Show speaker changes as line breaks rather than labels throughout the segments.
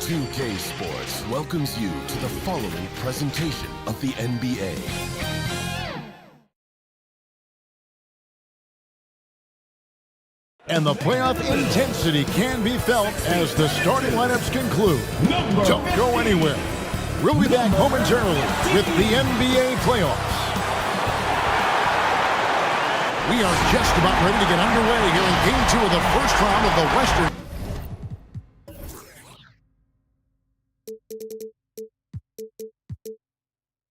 2K Sports welcomes you to the following presentation of the NBA.
And the playoff intensity can be felt as the starting lineups conclude. Don't go anywhere. We'll be back momentarily with the NBA playoffs. We are just about ready to get underway here in Game 2 of the first round of the Western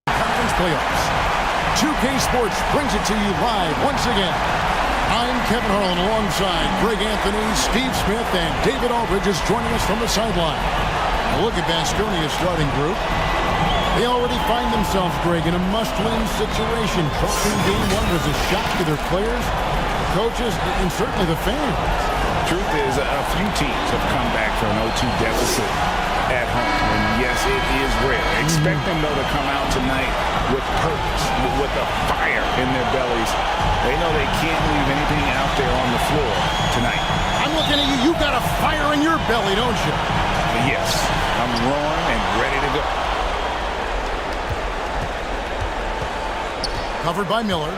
Conference playoffs. 2K Sports brings it to you live once again. I'm Kevin Harlan alongside Greg Anthony, Steve Smith, and David Aldridge is joining us from the sideline. Now look at Baskonia's starting group. They already find themselves, Greg, in a must-win situation. Trusting Game 1 was a shock to their players, coaches, and certainly the fans.
Truth is, a few teams have come back from an 0-2 deficit at home. And yes, it is rare. Expect them, though, to come out tonight with purpose, with a fire in their bellies. They know they can't leave anything out there on the floor tonight.
I'm looking at you. You got a fire in your belly, don't you?
Yes, I'm roaring and ready to go.
Covered by Miller.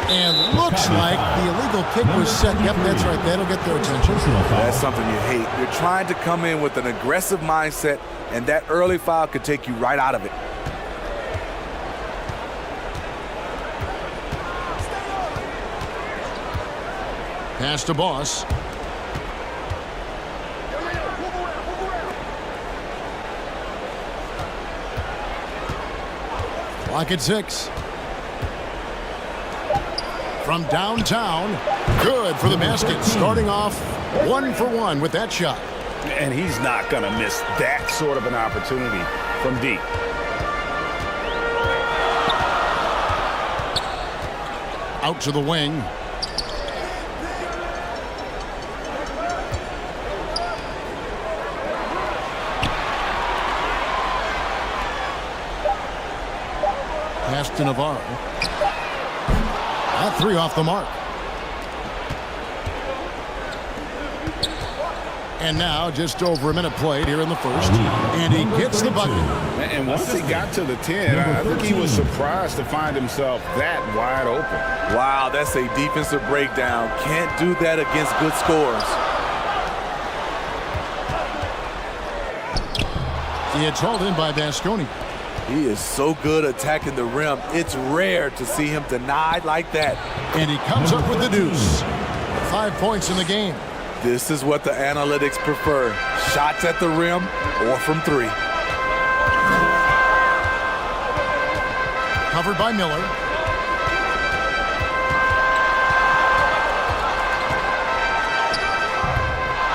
And looks like the illegal kick was set. Yep, that's right. That'll get their attention.
That's something you hate. You're trying to come in with an aggressive mindset, and that early foul could take you right out of it.
Pass to Boss. Clock at 6. From downtown, good for the basket. Starting off 1 for 1 with that shot.
And he's not going to miss that sort of an opportunity from deep.
Out to the wing. Pass to Navarro. That three off the mark. And now just over a minute played here in the first. And he gets the bucket.
And once he got to the 10, I think he was surprised to find himself that wide open.
Wow, that's a defensive breakdown. Can't do that against good scores.
He had hauled in by Baskonia.
He is so good attacking the rim. It's rare to see him denied like that.
And he comes up with the deuce. 5 points in the game.
This is what the analytics prefer. Shots at the rim or from 3.
Covered by Miller.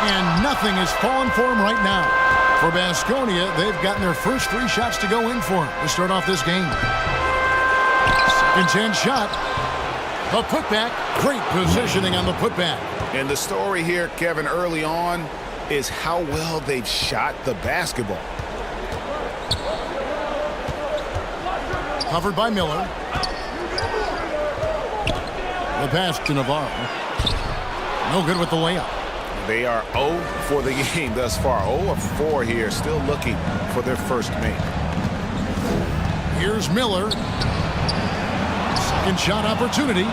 And nothing has fallen for him right now. For Baskonia, they've gotten their first 3 shots to go in for him to start off this game. Second chance shot. A putback. Great positioning on the putback.
And the story here, Kevin, early on is how well they've shot the basketball.
Covered by Miller. The pass to Navarro. No good with the layup.
They are 0 for the game thus far. 0 of 4 here, still looking for their first make.
Here's Miller. Second shot opportunity.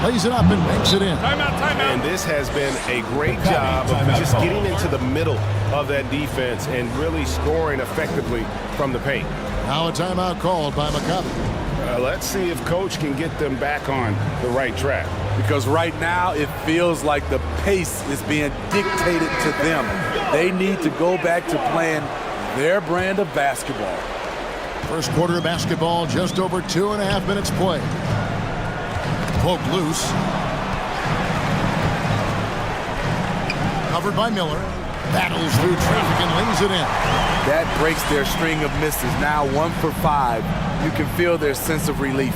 Lays it up and makes it in.
Timeout. And this has been a great job of just getting into the middle of that defense and really scoring effectively from the paint.
Now a timeout called by McCovey.
Let's see if Coach can get them back on the right track.
Because right now it feels like the pace is being dictated to them. They need to go back to playing their brand of basketball.
First quarter of basketball, just over 2.5 minutes play. Poked loose. Covered by Miller. Battles through traffic and lays it in.
That breaks their string of misses. Now 1 for 5. You can feel their sense of relief.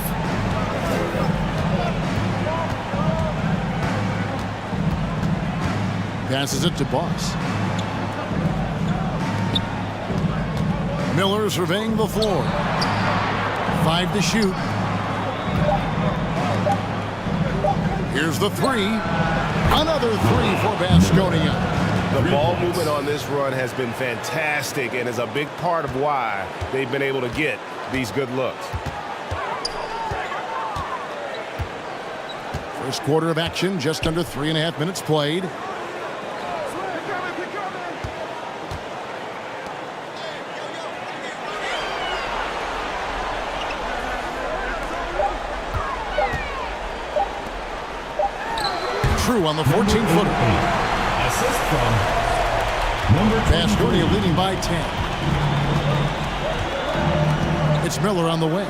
Passes it to Boss. Miller surveying the floor. 5 to shoot. Here's the 3. Another three for Baskonia.
The ball movement on this run has been fantastic and is a big part of why they've been able to get these good looks.
First quarter of action, just under 3.5 minutes played. True on the 14-footer.
Assist from number
Baskonia leading by 10. It's Miller on the wing.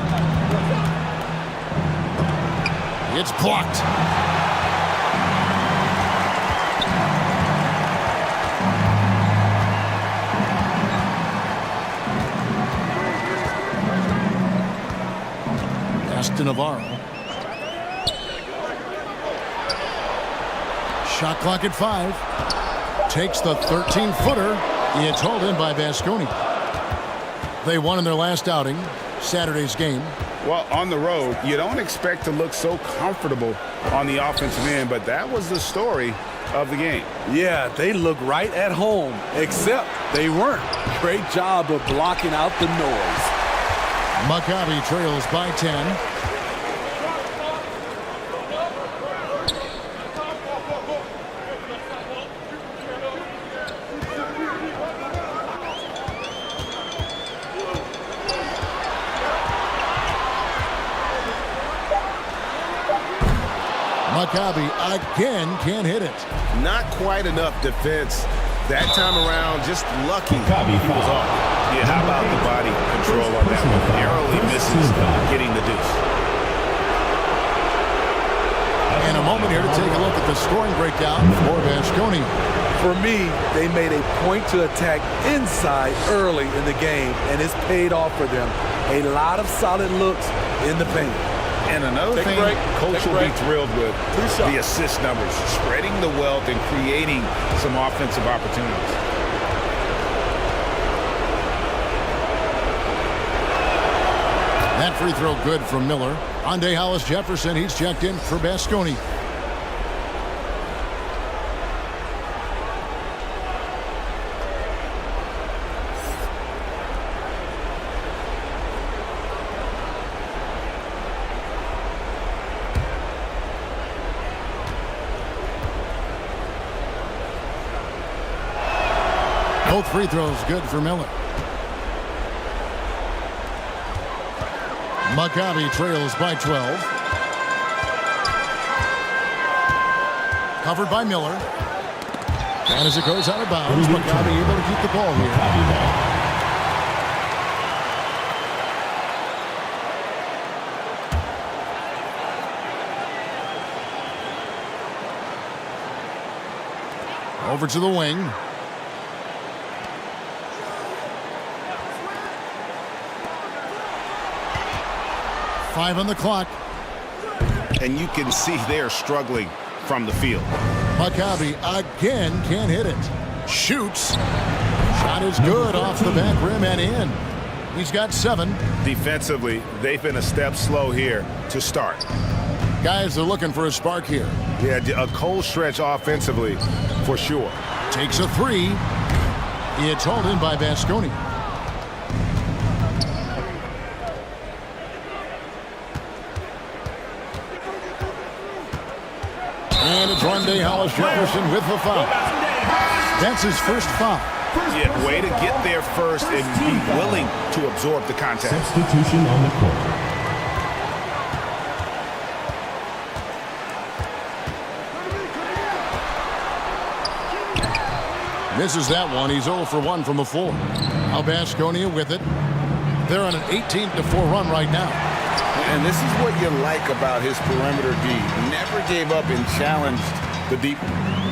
It's blocked. Pass to Navarro. Shot clock at 5. Takes the 13-footer. It's hauled in by Baskonia. They won in their last outing, Saturday's game.
Well, on the road, you don't expect to look so comfortable on the offensive end, but that was the story of the game.
Yeah, they look right at home, except they weren't. Great job of blocking out the noise.
Maccabi trails by 10. Maccabi again can't hit it.
Not quite enough defense that time around. Just lucky
Maccabi
he was off. Yeah, how about the body control on that one? Narrowly misses getting the deuce.
And a moment here to take a look at the scoring breakdown for Baskonia.
For me, they made a point to attack inside early in the game, and it's paid off for them. A lot of solid looks in the paint.
And another thing Coach will be thrilled with, the assist numbers, spreading the wealth and creating some offensive opportunities.
That free throw good from Miller. Ande Hollis-Jefferson, he's checked in for Baskonia. Both free throws good for Miller. Maccabi trails by 12. Covered by Miller. And as it goes out of bounds, Maccabi able to keep the ball here. Over to the wing. Five on the clock.
And you can see they're struggling from the field.
Maccabi again can't hit it. Shoots. Shot is good off the back rim and in. He's got 7.
Defensively, they've been a step slow here to start.
Guys are looking for a spark here.
Yeah, a cold stretch offensively for sure.
Takes a 3. It's hauled in by Baskonia. And it's Ande Hollis-Jefferson with the foul. That's his first foul.
Yeah, way to get there first and be willing to absorb the contact.
Substitution on the court.
Misses that one. He's 0 for 1 from the floor. Now Baskonia with it. They're on an 18-4 run right now.
And this is what you like about his perimeter D. Never gave up and challenged the deep.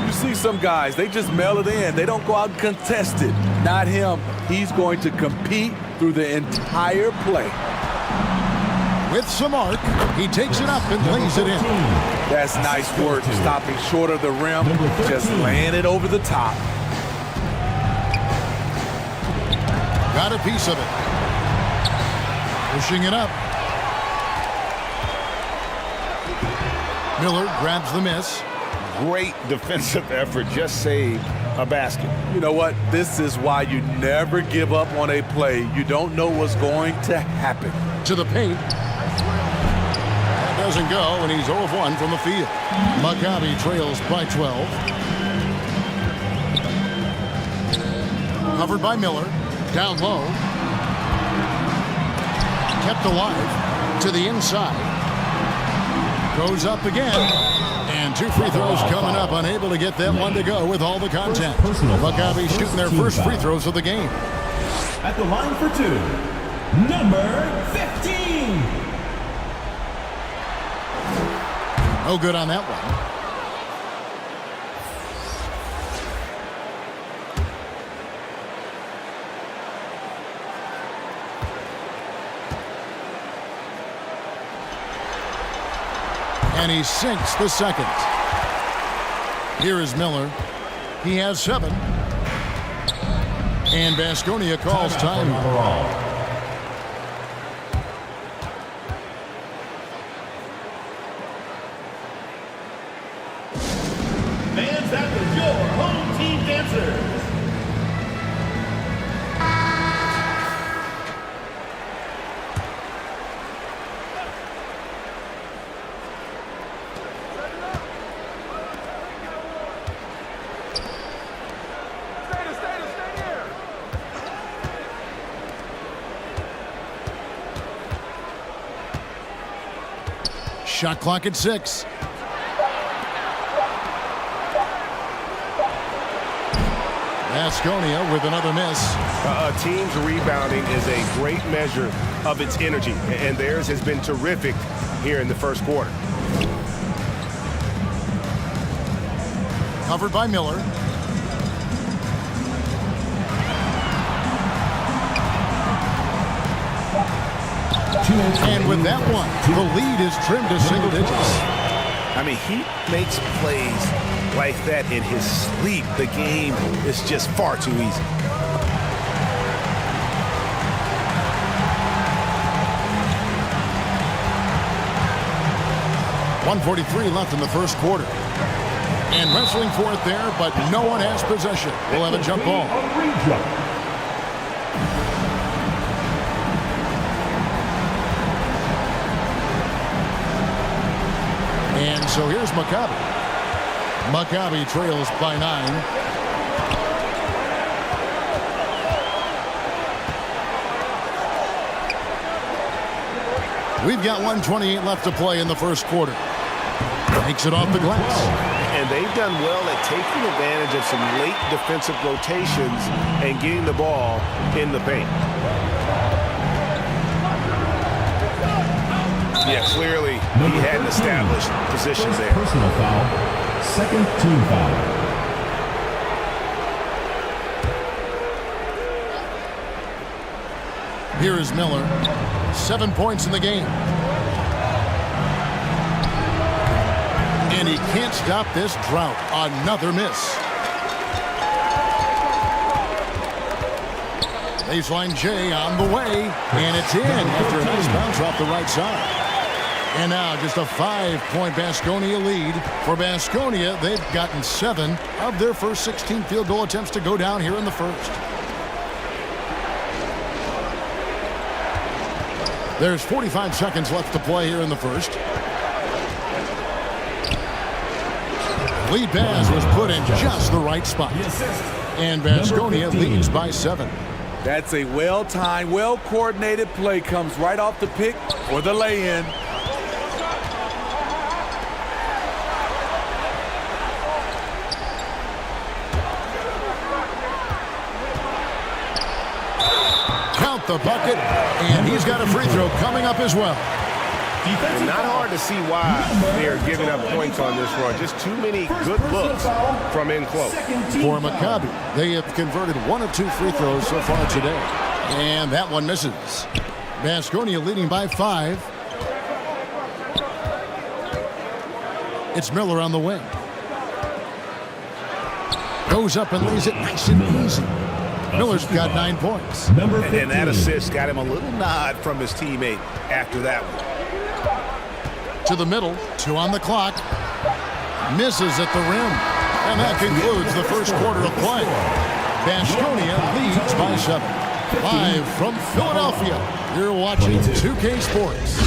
You see some guys, they just mail it in. They don't go out and contest it. Not him. He's going to compete through the entire play.
With some arc, he takes it up and lays it in.
That's nice work, stopping short of the rim, just laying it over the top.
Got a piece of it. Pushing it up. Miller grabs the miss.
great defensive effort, just saved a basket.
You know what? This is why you never give up on a play. You don't know what's going to happen.
To the paint. That doesn't go, and he's 0 of 1 from the field. Maccabi trails by 12. Covered by Miller. Down low. Kept alive. To the inside. Goes up again. And 2 free throws coming up. Unable to get that one to go with all the contact. Maccabi shooting their first free throws of the game.
At the line for 2, number 15.
No good on that one. And he sinks the second. Here is Miller. He has 7. And Baskonia calls time.
Fans, that was your home team dancers.
Shot clock at 6. Baskonia with another miss.
A team's rebounding is a great measure of its energy, and theirs has been terrific here in the first quarter.
Covered by Miller. And with that one, the lead is trimmed to single digits.
I mean, he makes plays like that in his sleep. The game is just far too easy.
.143 left in the first quarter. And wrestling for it there, but no one has possession. We'll have a jump ball. And so here's Maccabi. Maccabi trails by 9. We've got 1:28 left to play in the first quarter. Takes it off the glass.
And they've done well at taking advantage of some late defensive rotations and getting the ball in the paint. Yeah, clearly he hadn't established position there.
Personal foul. Second team foul.
Here is Miller. 7 points in the game. And he can't stop this drought. Another miss. Baseline J on the way. And it's in after a nice bounce off the right side. And now just a 5-point Baskonia lead. For Baskonia, they've gotten 7 of their first 16 field goal attempts to go down here in the first. There's 45 seconds left to play here in the first. Lead pass was put in just the right spot. And Baskonia leads by 7.
That's a well-timed, well-coordinated play. Comes right off the pick or the lay-in.
Count the bucket, and he's got a free throw coming up as well.
Not hard to see why they're giving up points on this run. Just too many good looks from in close.
For Maccabi, they have converted 1 of 2 free throws so far today. And that one misses. Baskonia leading by 5. It's Miller on the wing. Goes up and lays it nice and easy. Miller's got 9 points.
And that assist got him a little nod from his teammate after that one.
To the middle, 2 on the clock. Misses at the rim. And that concludes the first quarter of play. Baskonia leads by 7. Live from Philadelphia, you're watching 2K Sports.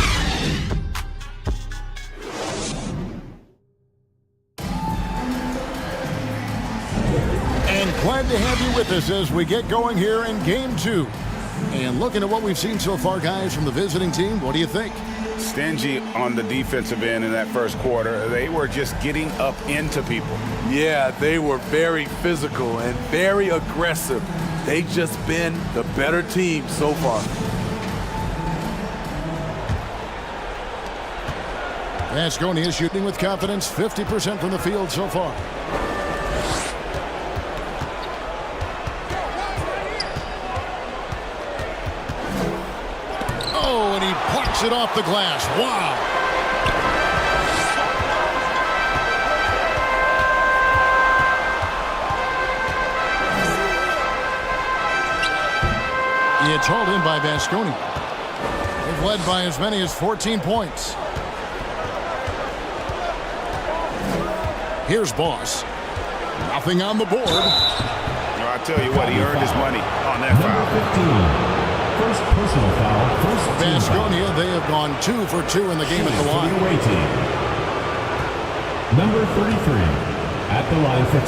And glad to have you with us as we get going here in Game 2. And looking at what we've seen so far, guys, from the visiting team, what do you think?
Stingy on the defensive end in that first quarter. They were just getting up into people.
Yeah, they were very physical and very aggressive. They just been the better team so far.
Baskonia is shooting with confidence, 50% from the field so far. Oh, and he plucks it off the glass. Wow. It's hauled in by Baskonia. They've led by as many as 14 points. Here's Boss. Nothing on the board.
No, I tell you what, he earned his money on that foul.
15. First personal foul. First
Baskonia, they have gone 2 for 2 in the game at the line.
Away team. Number 33 at the line for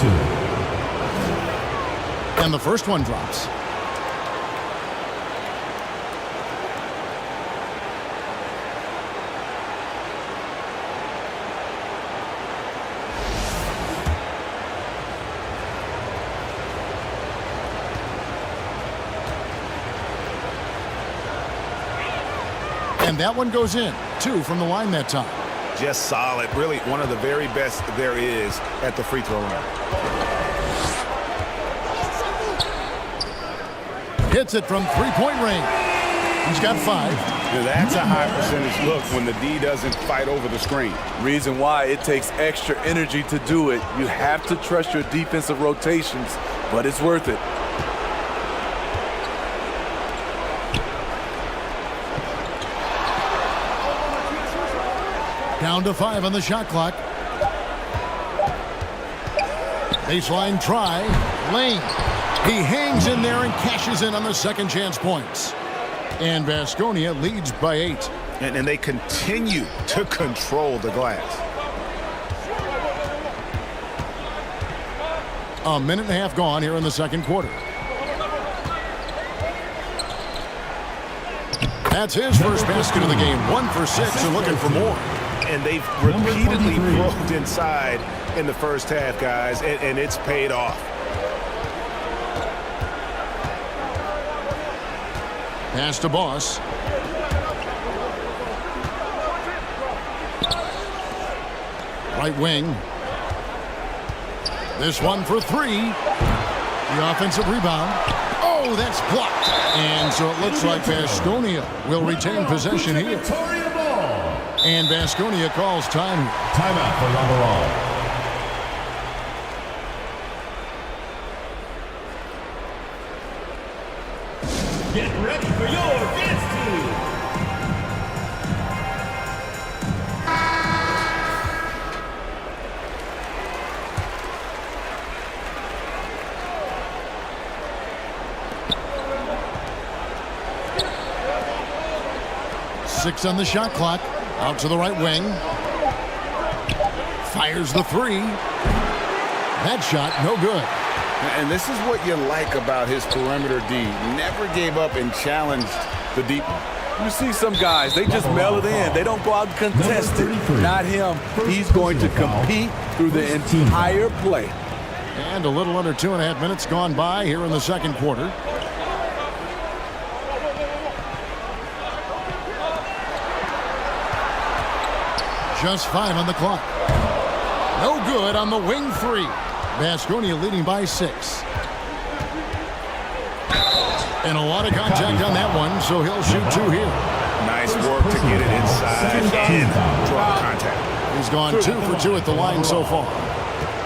2.
And the first one drops. And that one goes in. 2 from the line that time.
Just solid. Really one of the very best there is at the free throw line.
Hits it from three-point range. He's got 5.
Now that's a high percentage look when the D doesn't fight over the screen.
Reason why it takes extra energy to do it. You have to trust your defensive rotations, but it's worth it.
Down to 5 on the shot clock. Baseline try. Lane. He hangs in there and cashes in on the second chance points. And Baskonia leads by 8.
And they continue to control the glass.
A minute and a half gone here in the second quarter. That's his first basket of the game. 1 for 6 and looking for more.
And they've repeatedly probed inside in the first half, guys, and it's paid off.
Pass to Boss. Right wing. This one for 3. The offensive rebound. Oh, that's blocked. And so it looks like Baskonia will retain possession here. And Baskonia calls time.
Timeout for Lateral. Get ready for your dance team.
Six on the shot clock. Out to the right wing. Fires the 3. That shot, no good.
And this is what you like about his perimeter D. Never gave up and challenged the deep one.
You see some guys, they just mail it in. They don't go out and contest it. Not him. He's going to compete through the entire play.
And a little under 2.5 minutes gone by here in the second quarter. Just 5 on the clock. No good on the wing 3. Baskonia leading by 6. And a lot of contact on that one, so he'll shoot 2 here.
Nice work to get it inside and draw contact.
He's gone 2 for 2 at the line so far.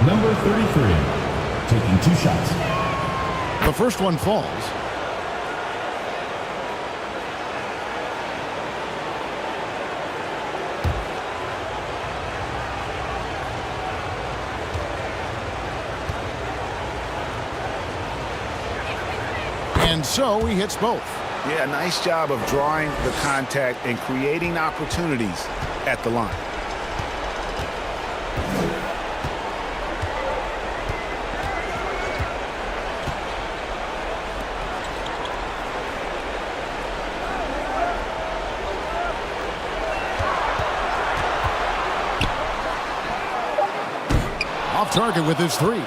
Number 33, taking 2 shots.
The first one falls. And so he hits both.
Yeah, nice job of drawing the contact and creating opportunities at the line.
Off target with his three.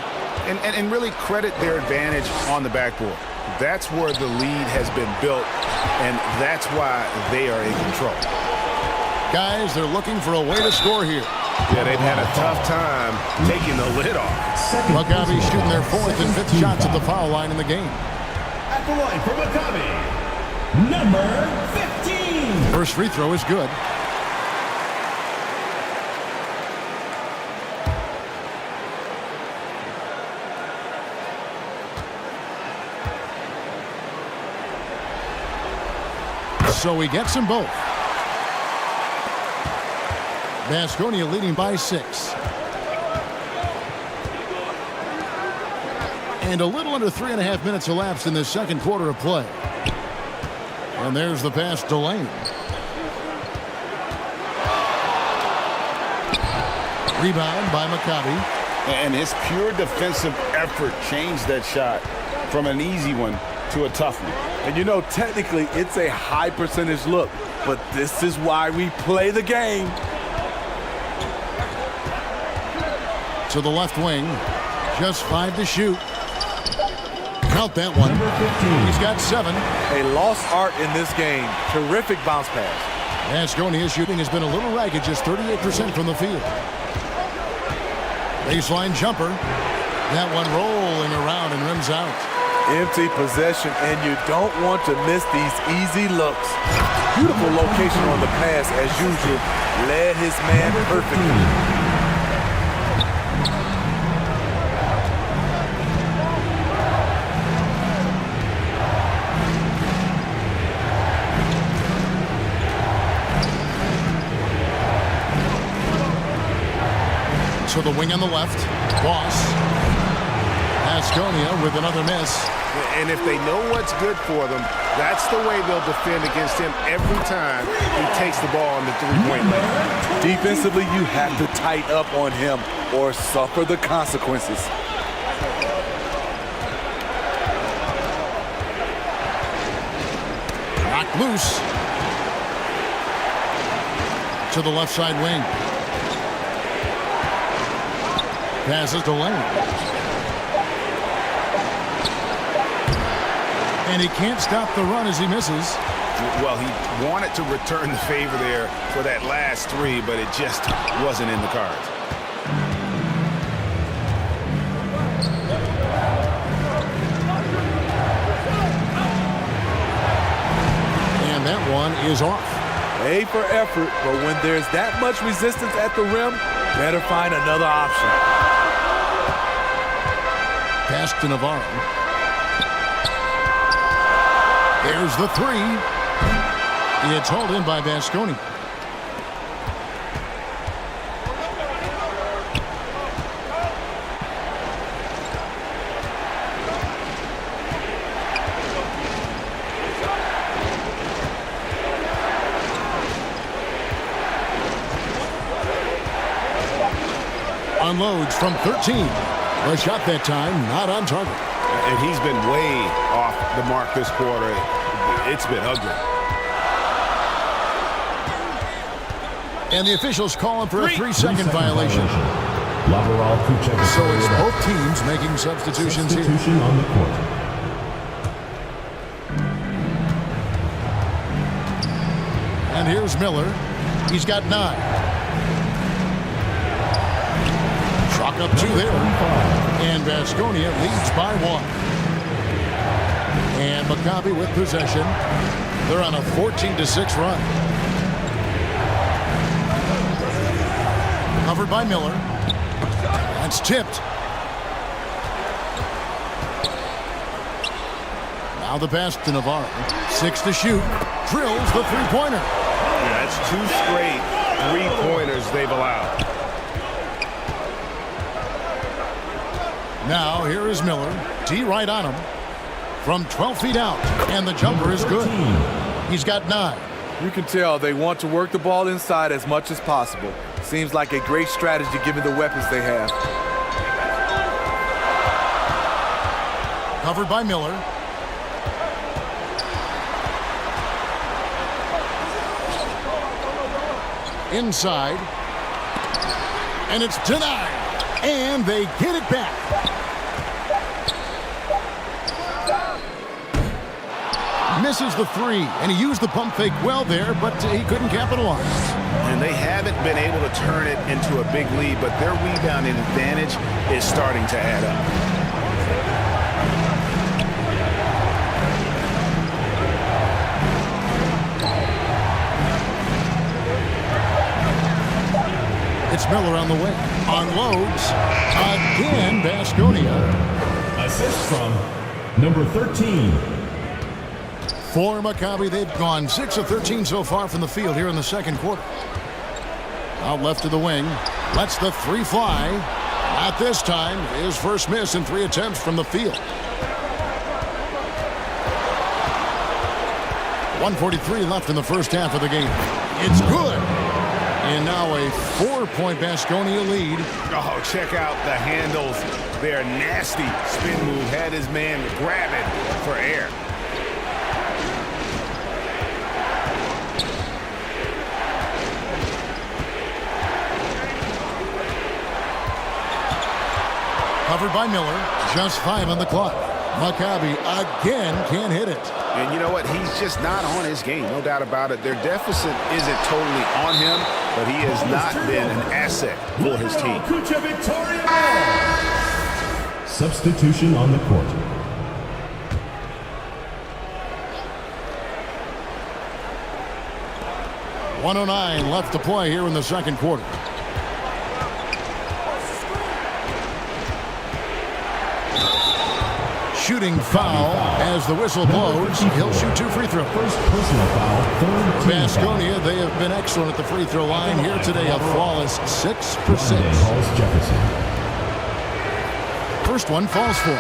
And really credit their advantage on the backboard. That's where the lead has been built, and that's why they are in control.
Guys, they're looking for a way to score here.
Yeah, they've had a tough time taking the lid off.
Maccabi shooting their 4th and 5th shots at the foul line in the game.
At the line for Maccabi, number 15.
First free throw is good. So he gets them both. Baskonia leading by 6. And a little under 3.5 minutes elapsed in this second quarter of play. And there's the pass to Lane. Rebound by Maccabi.
And his pure defensive effort changed that shot from an easy one to a tough one.
And you know, technically, it's a high percentage look, but this is why we play the game.
To the left wing. Just 5 to shoot. Count that one. He's got 7.
A lost art in this game. Terrific bounce pass.
Baskonia's shooting has been a little ragged, just 38% from the field. Baseline jumper. That one rolling around and rims out.
Empty possession, and you don't want to miss these easy looks. Beautiful location on the pass, as usual. Led his man perfectly.
To the wing on the left. Boss. Baskonia with another miss.
And if they know what's good for them, that's the way they'll defend against him every time he takes the ball in the three-point line.
Defensively, you have to tighten up on him or suffer the consequences.
Knocked loose. To the left side wing. Passes to Lane. And he can't stop the run as he misses.
Well, he wanted to return the favor there for that last 3, but it just wasn't in the cards.
And that one is off.
A for effort, but when there's that much resistance at the rim, better find another option.
Pass to Navarro. There's the 3. It's hauled in by Baskonia. Unloads from 13. A shot that time, not on target.
And he's been way off the mark this quarter. It's been ugly.
And the officials call him for a 3-second violation.
So
it's both teams making substitutions here.
On the court.
And here's Miller. He's got 9. Chalk up 2 there. And Baskonia leads by 1. And Maccabi with possession. They're on a 14-6 run. Covered by Miller. That's tipped. Now the pass to Navarro. 6 to shoot. Drills the three-pointer.
Yeah, that's 2 straight three-pointers they've allowed.
Now here is Miller. D right on him. from 12 feet out, and the jumper is good. He's got 9.
You can tell they want to work the ball inside as much as possible. Seems like a great strategy given the weapons they have.
Covered by Miller. Inside. And it's denied. And they get it back. Misses the 3, and he used the pump fake well there, but he couldn't capitalize.
And they haven't been able to turn it into a big lead, but their rebounding advantage is starting to add up.
It's Miller on the way. Unloads. Again, Baskonia.
Assist from number 13.
For Maccabi, they've gone 6 of 13 so far from the field here in the second quarter. Out left to the wing. Lets the 3 fly. Not this time. His first miss in 3 attempts from the field. 1:43 left in the first half of the game. It's good. And now a 4-point Baskonia lead.
Oh, check out the handles. They're nasty. Spin move. Had his man grabbing for air.
Covered by Miller. Just 5 on the clock. Maccabi again can't hit it.
And you know what? He's just not on his game. No doubt about it. Their deficit isn't totally on him, but he has not been an asset for his team.
Substitution on the court.
.109 left to play here in the second quarter. Shooting foul as the whistle blows. He'll shoot 2 free throws.
First personal foul, third team
Baskonia,
foul.
they have been excellent at the free throw line here today. A flawless 6 for 6.
Jefferson.
First one falls for.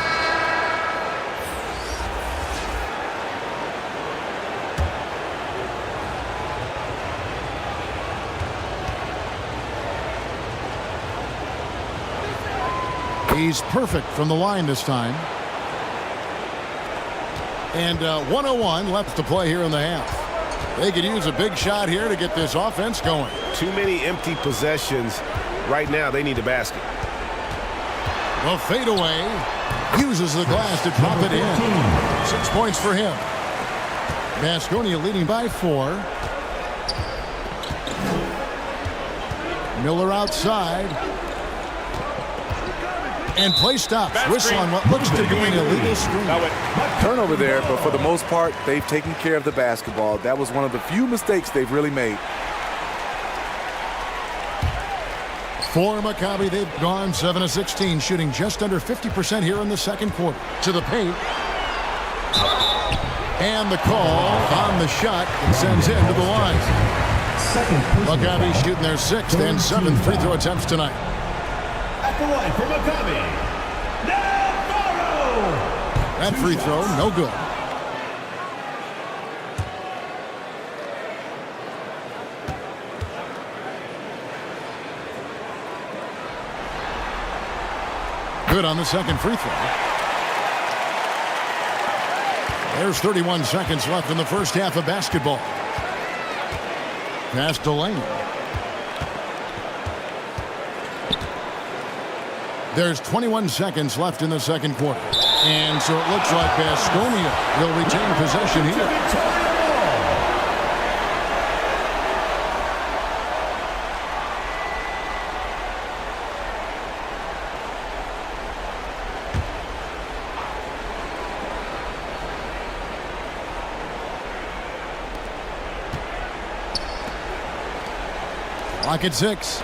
He's perfect from the line this time. And 1:01 left to play here in the half. They could use a big shot here to get this offense going.
Too many empty possessions. Right now, they need a basket.
Well, fade away. Uses the glass to drop it in. 6 points for him. Baskonia leading by 4. Miller outside. And play stops. Whistle on what looks to be an illegal screen.
Turnover there, but for the most part, they've taken care of the basketball. That was one of the few mistakes they've really made.
For Maccabi, they've gone 7 of 16, shooting just under 50% here in the second quarter. To the paint. And the call on the shot that sends him to the line. Maccabi shooting their 6th and 7th free throw attempts tonight.
At the line for Maccabi, Navarro!
That free throw, no good. Good on the second free throw. There's 31 seconds left in the first half of basketball. Pass to Lane. There's 21 seconds left in the second quarter. And so it looks like Baskonia will retain possession here. Clock at 6.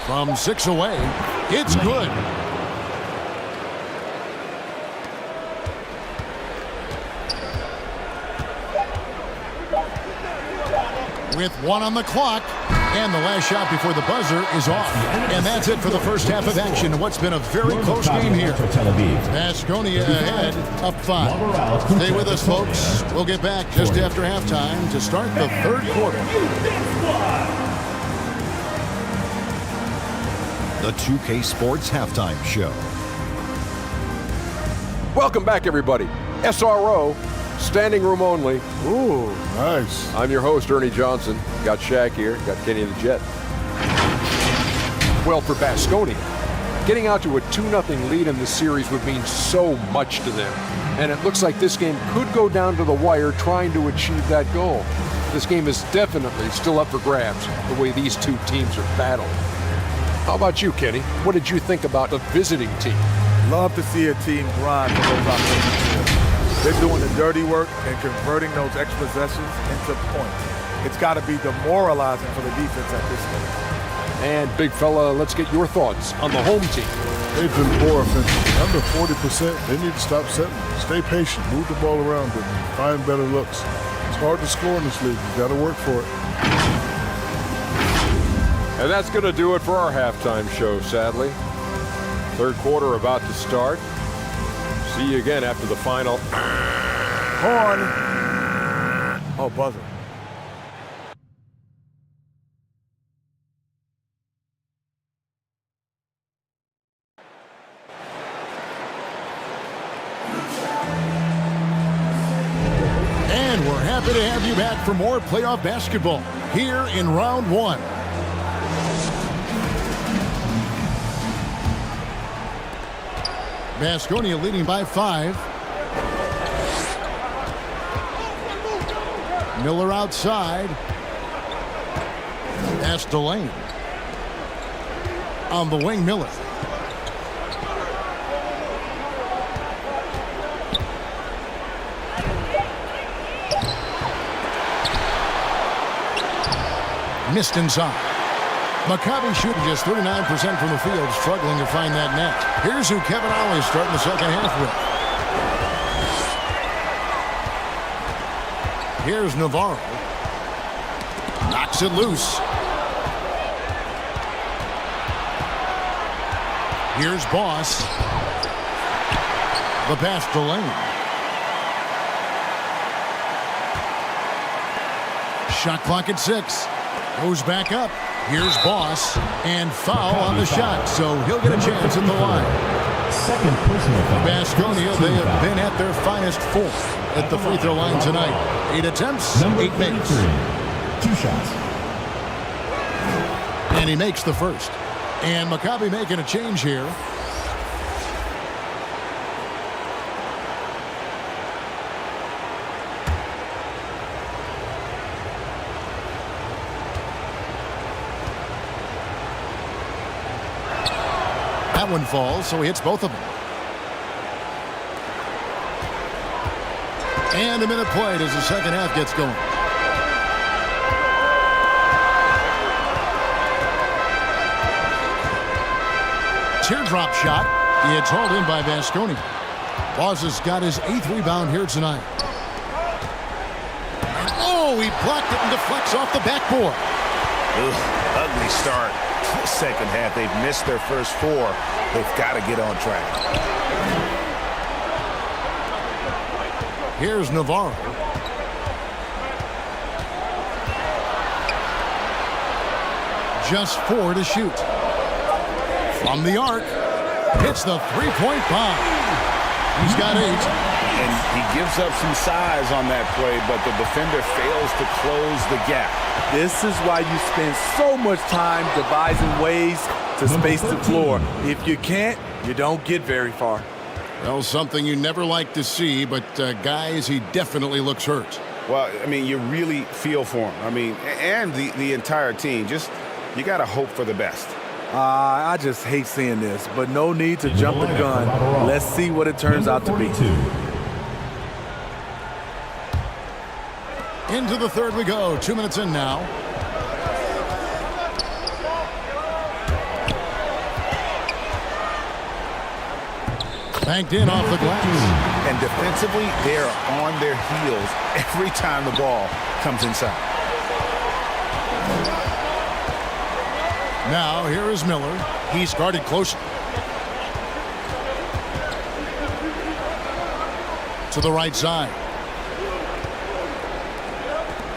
From 6 away, it's good. With 1 on the clock, And the last shot before the buzzer is off. And that's it for the first half of action. What's been a very close game here. Baskonia ahead, up 5. Stay with us, folks. We'll get back just after halftime to start the third quarter.
The 2K Sports Halftime Show.
Welcome back, everybody. SRO, standing room only.
Ooh, nice.
I'm your host, Ernie Johnson. Got Shaq here, got Kenny the Jet. Well, for Baskonia, getting out to a 2-0 lead in the series would mean so much to them. And it looks like this game could go down to the wire trying to achieve that goal. This game is definitely still up for grabs, the way these two teams are battling. How about you, Kenny? What did you think about the visiting team?
Love to see a team grind for those opportunities. They're doing the dirty work and converting those extra possessions into points. It's got to be demoralizing for the defense at this stage.
And big fella, let's get your thoughts on the home team.
They've been poor offensively. Under 40%, they need to stop setting. Stay patient, move the ball around them, and find better looks. It's hard to score in this league. You got to work for it.
And that's going to do it for our halftime show, sadly. Third quarter about to start. See you again after the final.
Horn. Oh, buzzer.
And we're happy to have you back for more playoff basketball here in round 1. Baskonia leading by 5. Miller outside. Pass to Lane. On the wing, Miller. Missed inside. Maccabi shooting just 39% from the field, struggling to find that net. Here's who Kevin Ollie is starting the second half with. Here's Navarro. Knocks it loose. Here's Boss. The pass to Lane. Shot clock at 6. Goes back up. Here's Boss, and foul on the shot, so he'll get a chance at the line.
Second personal foul.
Baskonia, they have been at their finest 4 at the free throw line tonight. 8 attempts, 8 makes.
2 shots.
And he makes the first. And Maccabi making a change here. That one falls, so he hits both of them. And a minute played as the second half gets going. Teardrop shot. It's hauled in by Baskonia. Boss has got his 8th rebound here tonight. Oh, he blocked it and deflects off the backboard.
Ugly start. Second half, they've missed their first 4. They've got to get on track.
Here's Navarro. Just 4 to shoot. From the arc, hits the three-point bomb. He's got 8.
And he gives up some size on that play, but the defender fails to close the gap.
This is why you spend so much time devising ways to space the floor. If you can't, you don't get very far.
Well, something you never like to see, but guys, he definitely looks hurt.
Well, I mean, you really feel for him. I mean, and the entire team. Just, you got to hope for the best.
I just hate seeing this, but no need to jump the gun. Let's see what it turns out to be.
Into the third we go. 2 minutes in now. Banked in off the glass.
And defensively, they are on their heels every time the ball comes inside.
Now here is Miller. He's guarded close to the right side.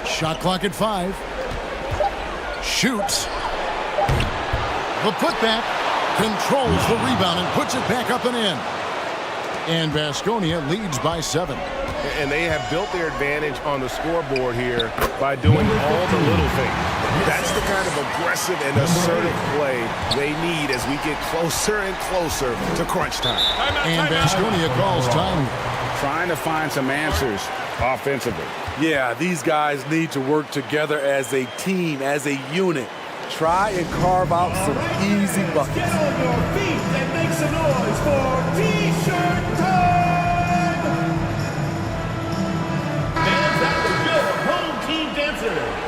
Shot clock at 5. Shoots. The putback. Controls the rebound and puts it back up and in. And Baskonia leads by 7.
And they have built their advantage on the scoreboard here by doing all the little things. That's the kind of aggressive and assertive play they need as we get closer and closer to crunch time.
And Baskonia calls time.
Trying to find some answers offensively.
Yeah, these guys need to work together as a team, as a unit. Try and carve out some easy buckets.
Get on your feet and make some noise for T-shirt time! Hands at the good home team dancers.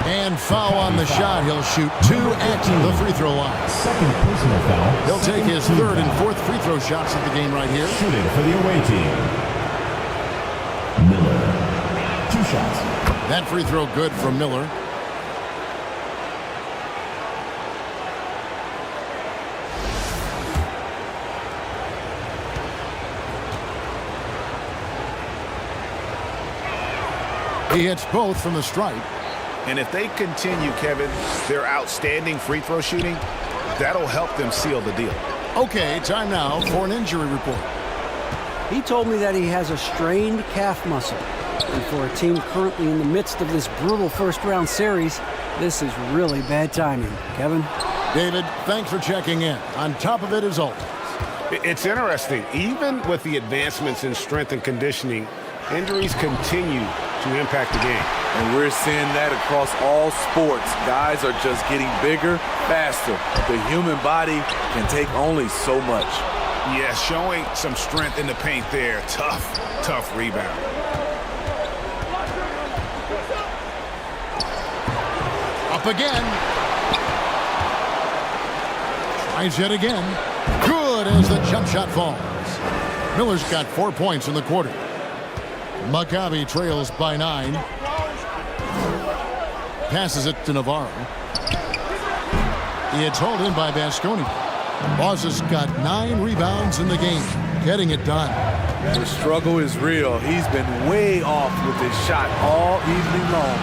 And foul on the shot. He'll shoot 2 at the free throw line.
Second personal foul.
He'll take his 3rd and 4th free throw shots of the game right here.
Shooting for the away team. Miller. 2 shots.
That free throw good from Miller. He hits both from the stripe.
And if they continue, Kevin, their outstanding free throw shooting, that'll help them seal the deal.
Okay, time now for an injury report.
He told me that he has a strained calf muscle. And for a team currently in the midst of this brutal first-round series, this is really bad timing. Kevin?
David, thanks for checking in. On top of it as always.
It's interesting. Even with the advancements in strength and conditioning, injuries continue to impact the game.
And we're seeing that across all sports. Guys are just getting bigger, faster. The human body can take only so much.
Yeah, showing some strength in the paint there. Tough rebound.
Up again. Tries yet again. Good as the jump shot falls. Miller's got 4 points in the quarter. Maccabi trails by 9. Passes it to Navarro. He had hold in by Baskonia. Boss has got 9 rebounds in the game, getting it done.
The struggle is real. He's been way off with his shot all evening long.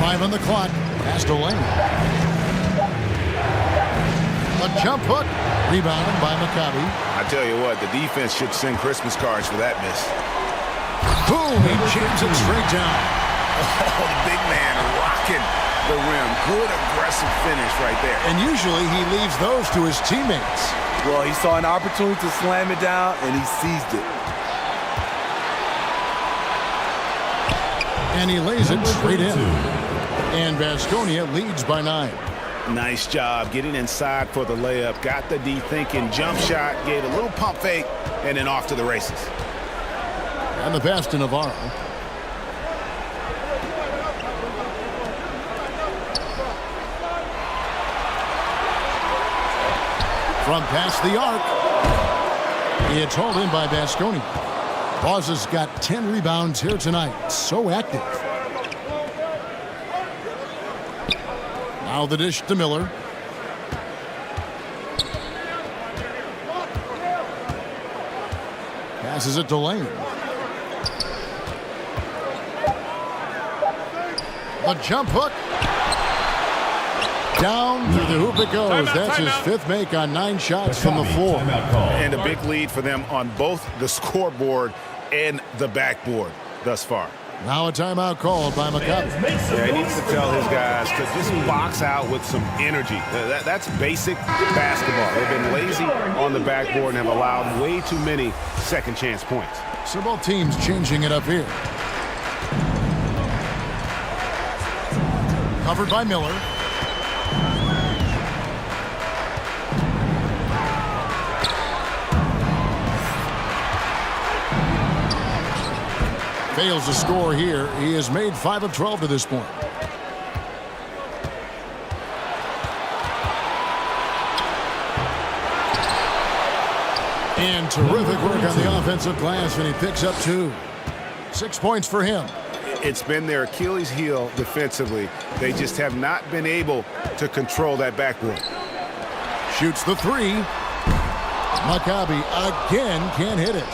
Five on the clock. Pass to Lane. A jump hook. Rebound by Maccabi.
I tell you what, the defense should send Christmas cards for that miss.
Boom! He jams it straight down.
Oh, the big man rocking the rim. Good aggressive finish right there.
And usually he leaves those to his teammates.
Well, he saw an opportunity to slam it down, and he seized it.
And he lays it straight in. And Baskonia leads by 9.
Nice job getting inside for the layup. Got the D thinking. Jump shot. Gave a little pump fake. And then off to the races.
And the pass to Navarro. From past the arc. It's hauled in by Baskonia. Boss has got 10 rebounds here tonight. So active. Now the dish to Miller. Passes it to Lane. The jump hook. Down through the hoop it goes. That's his 5th make on 9 shots from the floor.
And a big lead for them on both the scoreboard and the backboard thus far.
Now a timeout called by Maccabi.
Yeah, he needs to tell his guys to just box out with some energy. That's basic basketball. They've been lazy on the backboard and have allowed way too many second chance points.
So both teams changing it up here. Covered by Miller. Fails to score here. He has made 5 of 12 to this point. And terrific work on the offensive glass, and he picks up 2. 6 points for him.
It's been their Achilles heel defensively. They just have not been able to control that backboard.
Shoots the 3. Maccabi again can't hit it.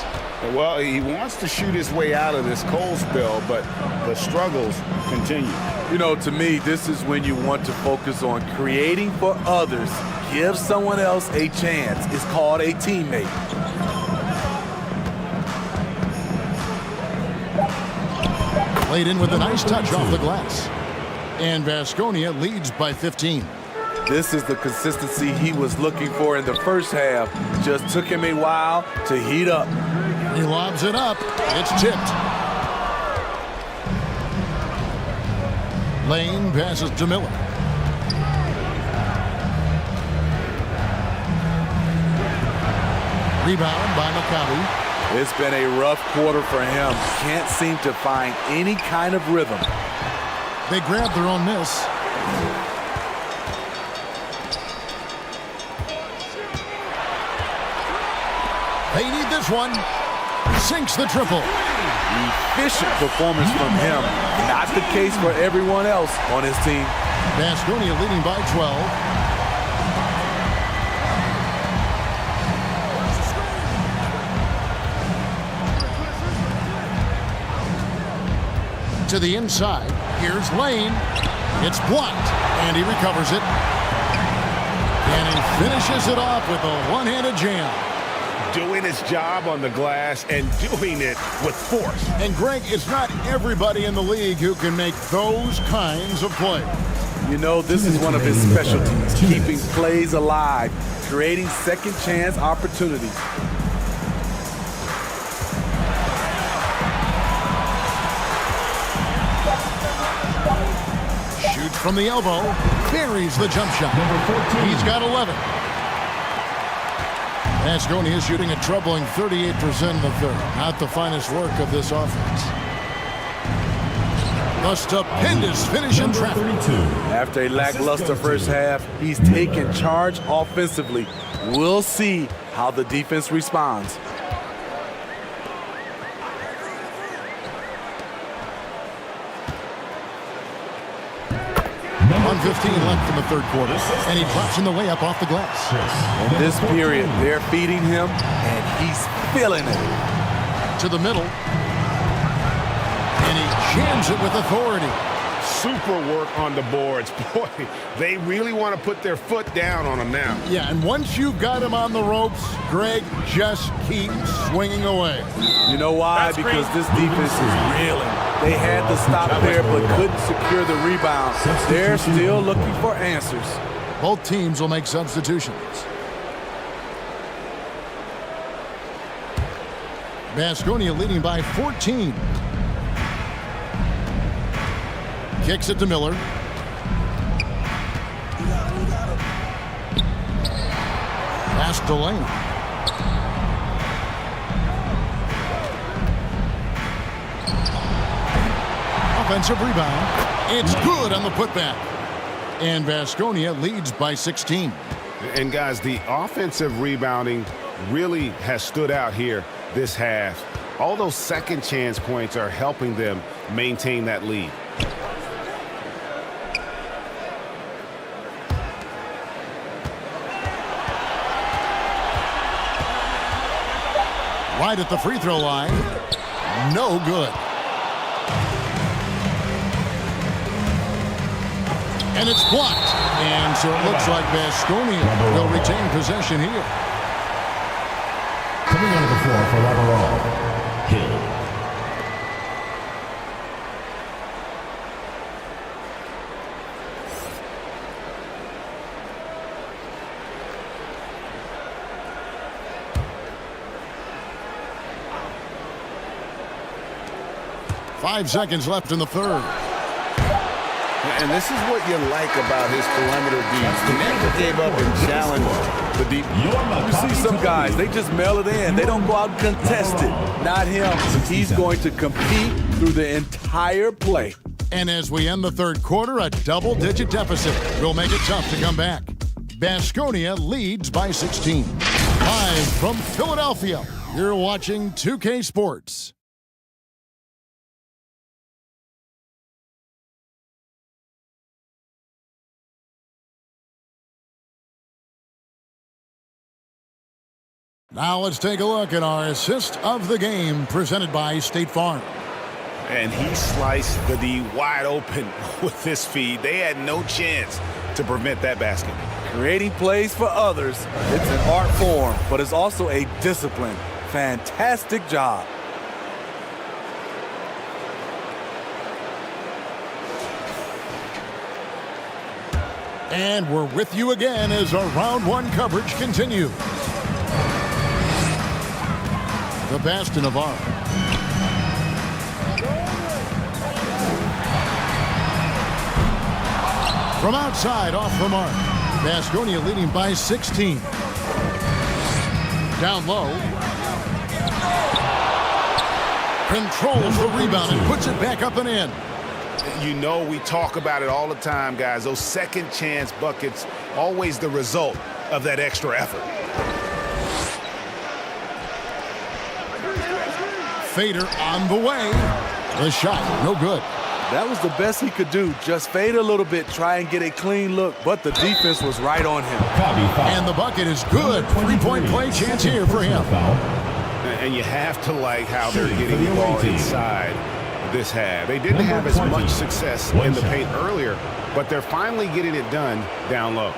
Well, he wants to shoot his way out of this cold spell, but the struggles continue.
You know, to me, this is when you want to focus on creating for others. Give someone else a chance. It's called a teammate.
Played in with a nice touch off the glass. And Vasconia leads by 15.
This is the consistency he was looking for in the first half. Just took him a while to heat up.
He lobs it up. It's tipped. Lane passes to Miller. Rebound by Maccabi.
It's been a rough quarter for him. Can't seem to find any kind of rhythm.
They grab their own miss. They need this one. Sinks the triple.
Efficient performance from him. Not the case for everyone else on his team.
Vasconia leading by 12. To the inside. Here's Lane. It's blocked, and he recovers it. And he finishes it off with a one-handed jam.
Doing his job on the glass and doing it with force.
And Greg, it's not everybody in the league who can make those kinds of plays.
You know, this is one of his specialties, keeping plays alive, creating second chance opportunities.
Shoots from the elbow, buries the jump shot. He's got 11. Vasconia is shooting a troubling 38% in the third. Not the finest work of this offense. A stupendous finish in traffic.
After a lackluster first half, he's taken charge offensively. We'll see how the defense responds.
Left in the third quarter, and he drops in the way up off the glass.
In this period, they're feeding him, and he's feeling it.
To the middle, and he jams it with authority.
Super work on the boards. Boy, they really want to put their foot down on him now.
Yeah, and once you've got him on the ropes, Greg, just keep swinging away.
You know why? Because this defense is reeling. They had to stop there, but couldn't secure the rebound. They're still looking for answers.
Both teams will make substitutions. Vasconia leading by 14. Kicks it to Miller. Pass to Lane. Offensive rebound. It's good on the putback. And Vasconia leads by 16.
And guys, the offensive rebounding really has stood out here this half. All those second chance points are helping them maintain that lead.
Right at the free throw line. No good. And it's blocked. And so it looks like Vasconia will retain possession here.
Coming onto the floor for Lateral, Hill.
Five seconds left in the third.
And this is what you like about his perimeter defense. He never gave up and challenged
the deep. You see some guys, they just mail it in. They don't go out and contest it. Not him. He's going to compete through the entire play.
And as we end the third quarter, a double-digit deficit will make it tough to come back. Baskonia leads by 16. Live from Philadelphia, you're watching 2K Sports. Now let's take a look at our assist of the game presented by State Farm.
And he sliced the D wide open with this feed. They had no chance to prevent that basket.
Creating plays for others, it's an art form, but it's also a discipline. Fantastic job.
And we're with you again as our round one coverage continues. The pass to Navarro. From outside, off the mark. Baskonia leading by 16. Down low. Controls the rebound and puts it back up and in.
You know, we talk about it all the time, guys. Those second chance buckets, always the result of that extra effort.
Fader on the way. The shot, no good.
That was the best he could do. Just fade a little bit, try and get a clean look, but the defense was right on him.
And the bucket is good. Three-point play chance here for him.
And you have to like how they're getting the ball inside this half. They didn't have as much success in the paint earlier, but they're finally getting it done down low.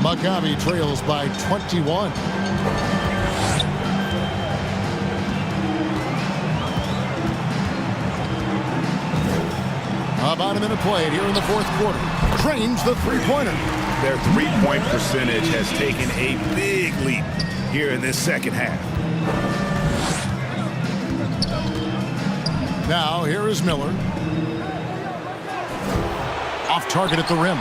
Maccabi trails by 21. About a minute played here in the fourth quarter. Trains the three-pointer.
Their three-point percentage has taken a big leap here in this second half.
Now here is Miller. Off target at the rim.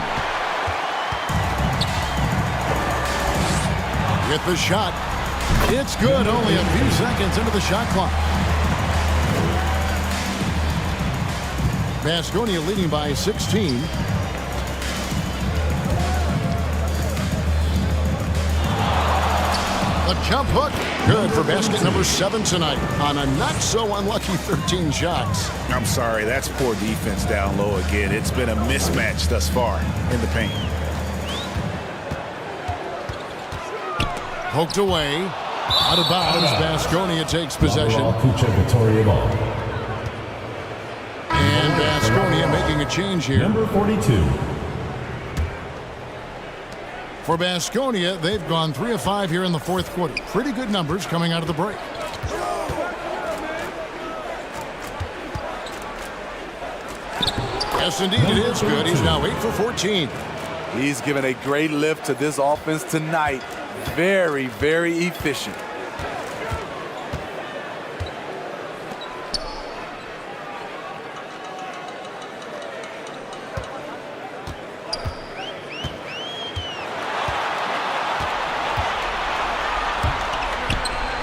With the shot. It's good. Only a few seconds into the shot clock. Baskonia leading by 16. The jump hook. Good for basket number 7 tonight on a not-so-unlucky 13 shots.
I'm sorry, that's poor defense down low again. It's been a mismatch thus far in the paint.
Poked away. Out of bounds. Baskonia takes possession. And Baskonia making a change here.
Number 42.
For Baskonia, they've gone 3 of 5 here in the fourth quarter. Pretty good numbers coming out of the break. Yes, indeed, it is good. He's now 8 for 14.
He's given a great lift to this offense tonight. Very, very efficient.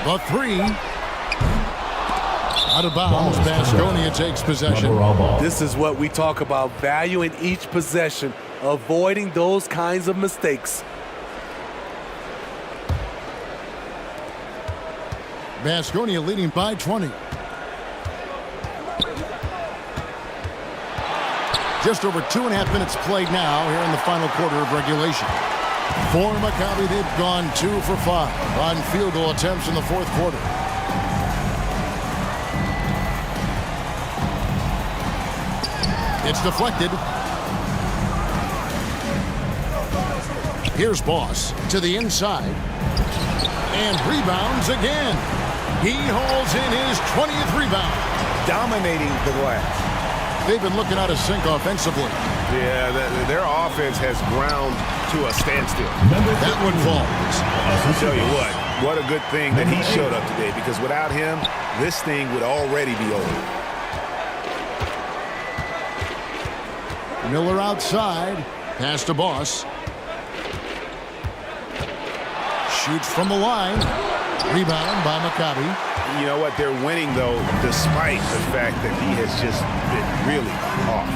The three. Out of bounds. Baskonia takes possession.
This is what we talk about, valuing each possession, avoiding those kinds of mistakes.
Baskonia leading by 20. Just over 2.5 minutes played now here in the final quarter of regulation. For Maccabi, they've gone 2 for 5 on field goal attempts in the fourth quarter. It's deflected. Here's Boss to the inside. And rebounds again. He hauls in his 20th rebound.
Dominating the glass.
They've been looking out of sync offensively.
Yeah, their offense has ground to a standstill.
That one falls.
I'll tell you what a good thing that he showed up today, because without him, this thing would already be over.
Miller outside. Pass to Boss. Shoots from the line. Rebound by Maccabi.
You know what? They're winning, though, despite the fact that he has just been really off.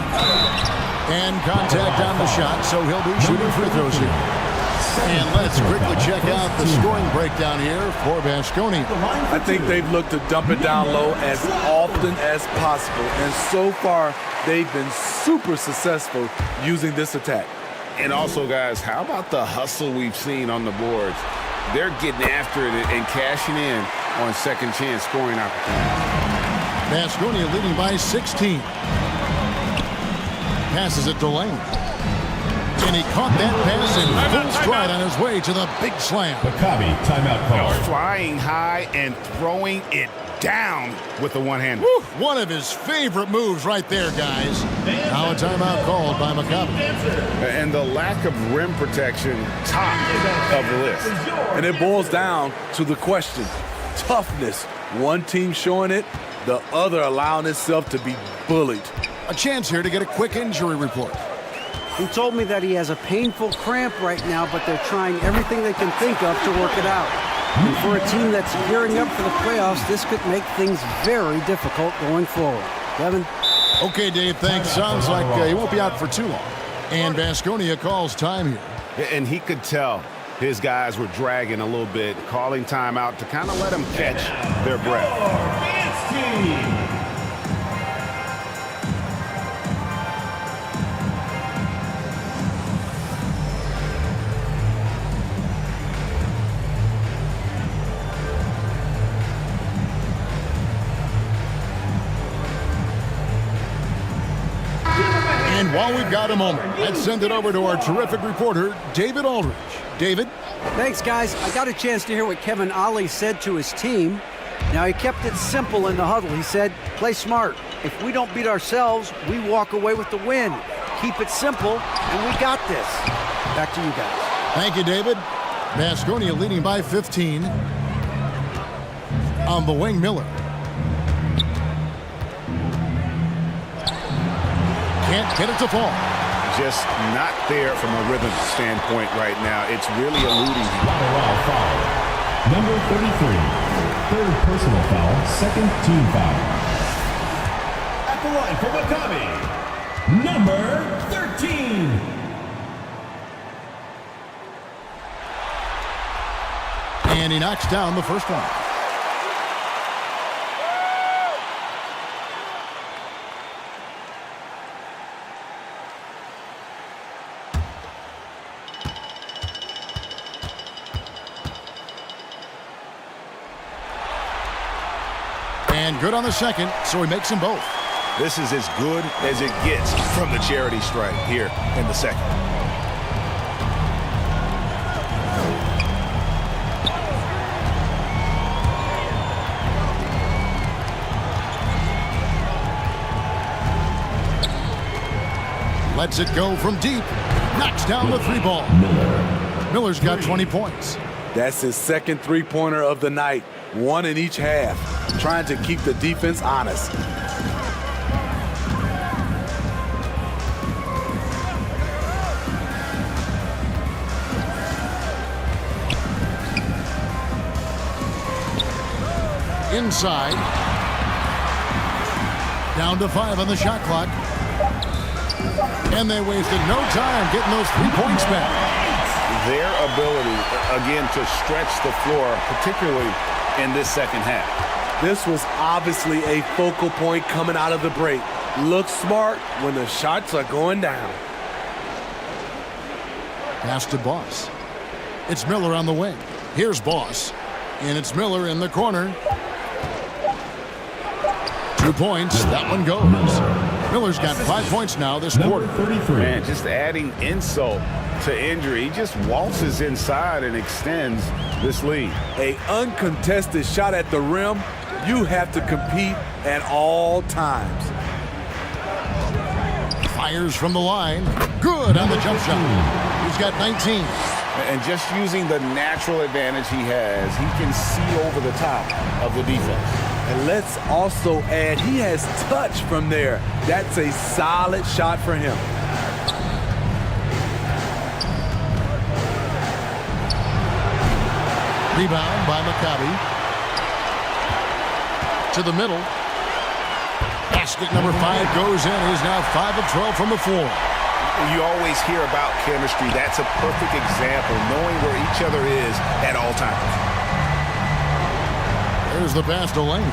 And contact on the shot, so he'll be shooting free throws here. And let's quickly check out the scoring breakdown here for Baskonia.
I think they've looked to dump it down low as often as possible, and so far they've been super successful using this attack.
And also, guys, how about the hustle we've seen on the boards? They're getting after it and cashing in on second chance scoring opportunities.
Baskonia leading by 16. Passes it to Lane. And he caught that pass in full stride on his way to the big slam.
Maccabi timeout call.
Flying high and throwing it down with the one hand.
One of his favorite moves right there, guys. Now a timeout called by Maccabi.
And the lack of rim protection, top of the list.
And it boils down to the question, toughness. One team showing it, the other allowing itself to be bullied.
A chance here to get a quick injury report.
He told me that he has a painful cramp right now, but they're trying everything they can think of to work it out. And for a team that's gearing up for the playoffs, this could make things very difficult going forward. Kevin?
Okay, Dave, thanks. Sounds like he won't be out for too long. And Baskonia calls time here.
And he could tell his guys were dragging a little bit, calling timeout to kind of let them catch their breath.
And while we've got a moment, let's send it over to our terrific reporter, David Aldridge. David?
Thanks, guys. I got a chance to hear what Kevin Ollie said to his team. Now, he kept it simple in the huddle. He said, play smart. If we don't beat ourselves, we walk away with the win. Keep it simple, and we got this. Back to you guys.
Thank you, David. Baskonia leading by 15. On the wing, Miller. Can't get it to fall.
Just not there from a rhythm standpoint right now. It's really eluding him.
Foul. Number 33. Third personal foul. Second team foul. At the line for Maccabi. Number 13.
And he knocks down the first one. And good on the second, so he makes them both.
This is as good as it gets from the charity stripe here in the second.
Lets it go from deep. Knocks down the three ball. Miller's got 20 points.
That's his second three-pointer of the night. One in each half. Trying to keep the defense honest.
Inside. Down to 5 on the shot clock. And they wasted no time getting those 3 points back.
Their ability, again, to stretch the floor, particularly in this second half.
This was obviously a focal point coming out of the break. Look smart when the shots are going down.
Pass to Boss. It's Miller on the wing. Here's Boss. And it's Miller in the corner. 2 points. That one goes. Miller's got 5 points now this quarter.
Man, just adding insult to injury. He just waltzes inside and extends this lead.
An uncontested shot at the rim, you have to compete at all times.
Fires from the line. Good on the jump shot. He's got 19.
And just using the natural advantage he has, he can see over the top of the defense.
And let's also add, he has touch from there. That's a solid shot for him.
Rebound by Maccabi. To the middle. Basket number 5 goes in. He's now 5 of 12 from the floor.
You always hear about chemistry. That's a perfect example, knowing where each other is at all times.
There's the pass to Lane.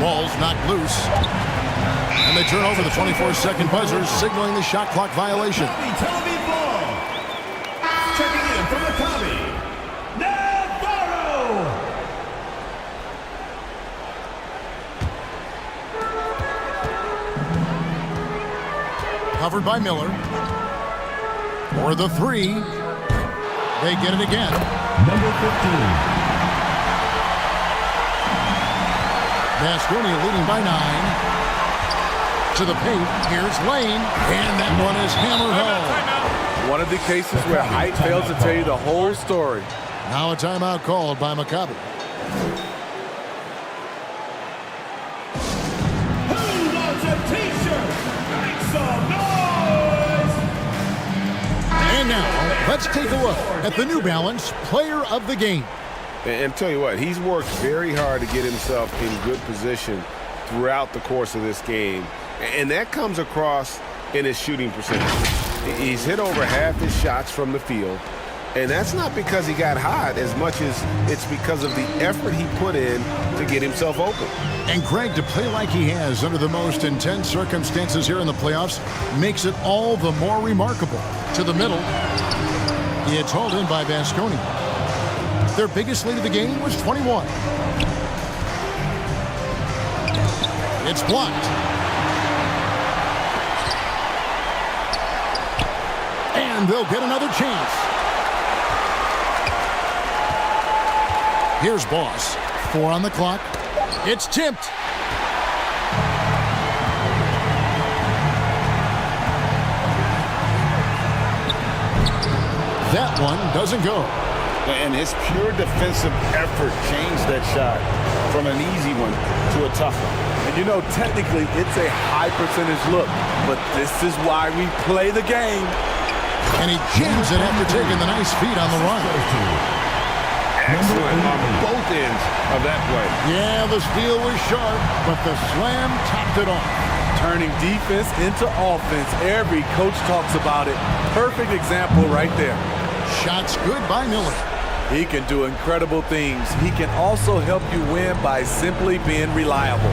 Ball's knocked loose. And they turn over the 24-second buzzer, signaling the shot clock violation.
Checking in from Maccabi, Navarro.
Covered by Miller. For the 3. They get it again.
Number 15.
Vasconia leading by 9. To the paint. Here's Lane. And that one is hammered home.
One of the cases where height fails to tell you the whole story.
Now a timeout called by Maccabi.
Who wants a t-shirt? Make some noise!
And now, let's take a look at the New Balance Player of the Game.
And tell you what, he's worked very hard to get himself in good position throughout the course of this game. And that comes across in his shooting percentage. He's hit over half his shots from the field. And that's not because he got hot as much as it's because of the effort he put in to get himself open.
And Greg, to play like he has under the most intense circumstances here in the playoffs makes it all the more remarkable. To the middle. It's hauled in by Vasconia. Their biggest lead of the game was 21. It's blocked. And they'll get another chance. Here's Boss. 4 on the clock. It's tipped. That one doesn't go.
And his pure defensive effort changed that shot from an easy one to a tough one.
And you know, technically, it's a high percentage look, but this is why we play the game.
And he jams it after taking the nice feed on the run.
Excellent on both ends of that play.
Yeah, the steal was sharp, but the slam topped it off.
Turning defense into offense. Every coach talks about it. Perfect example right there.
Shots good by Miller.
He can do incredible things. He can also help you win by simply being reliable.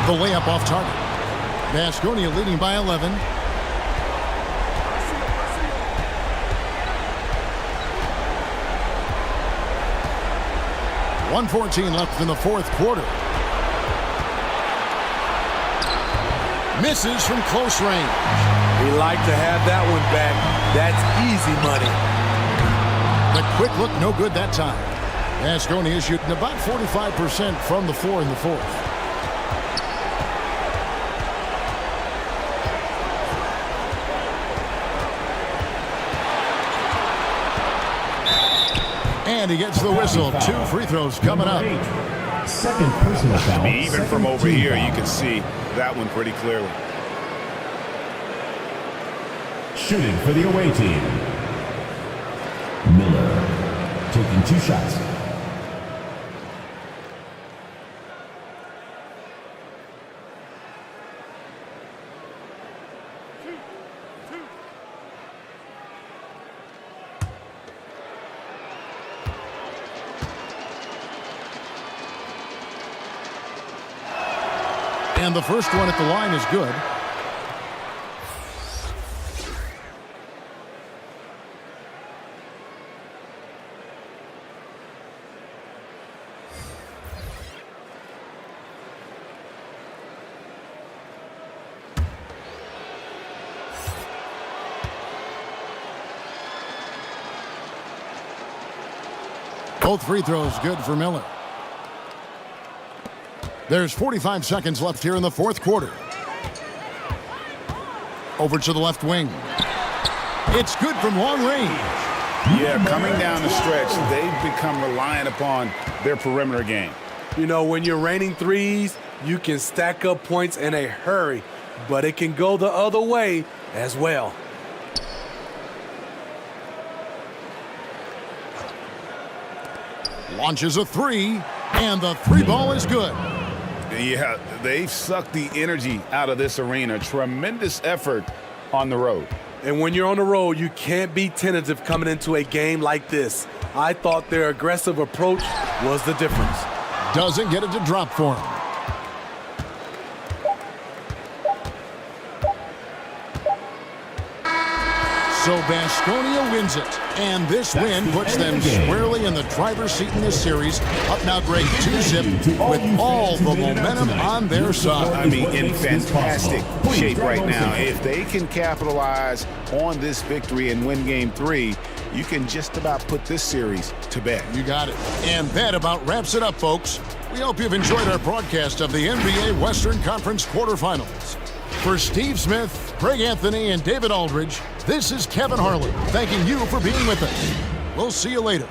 The layup off target. Vasconia leading by 11. .114 left in the fourth quarter. Misses from close range.
We like to have that one back. That's easy money.
The quick look, no good that time. Vasconia is shooting about 45% from the floor in the fourth. And he gets the whistle. 2 free throws coming up.
Second personal foul.
Even from over here, you can see that one pretty clearly.
Shooting for the away team. Miller taking 2 shots.
And the first one at the line is good. Both free throws good for Miller. There's 45 seconds left here in the fourth quarter. Over to the left wing. It's good from long range.
Yeah, coming down the stretch, they've become reliant upon their perimeter game.
You know, when you're raining threes, you can stack up points in a hurry, but it can go the other way as well.
Launches a three, and the three ball is good.
Yeah, they've sucked the energy out of this arena. Tremendous effort on the road.
And when you're on the road, you can't be tentative coming into a game like this. I thought their aggressive approach was the difference.
Doesn't get it to drop for him. So Baskonia wins it, and this win puts them squarely in the driver's seat in this series. Up now, Greg, 2-zip with all the momentum on their side.
I mean, in fantastic shape right now. If they can capitalize on this victory and win Game 3, you can just about put this series to bed.
You got it. And that about wraps it up, folks. We hope you've enjoyed our broadcast of the NBA Western Conference quarterfinals. For Steve Smith, Greg Anthony, and David Aldridge, this is Kevin Harlan thanking you for being with us. We'll see you later.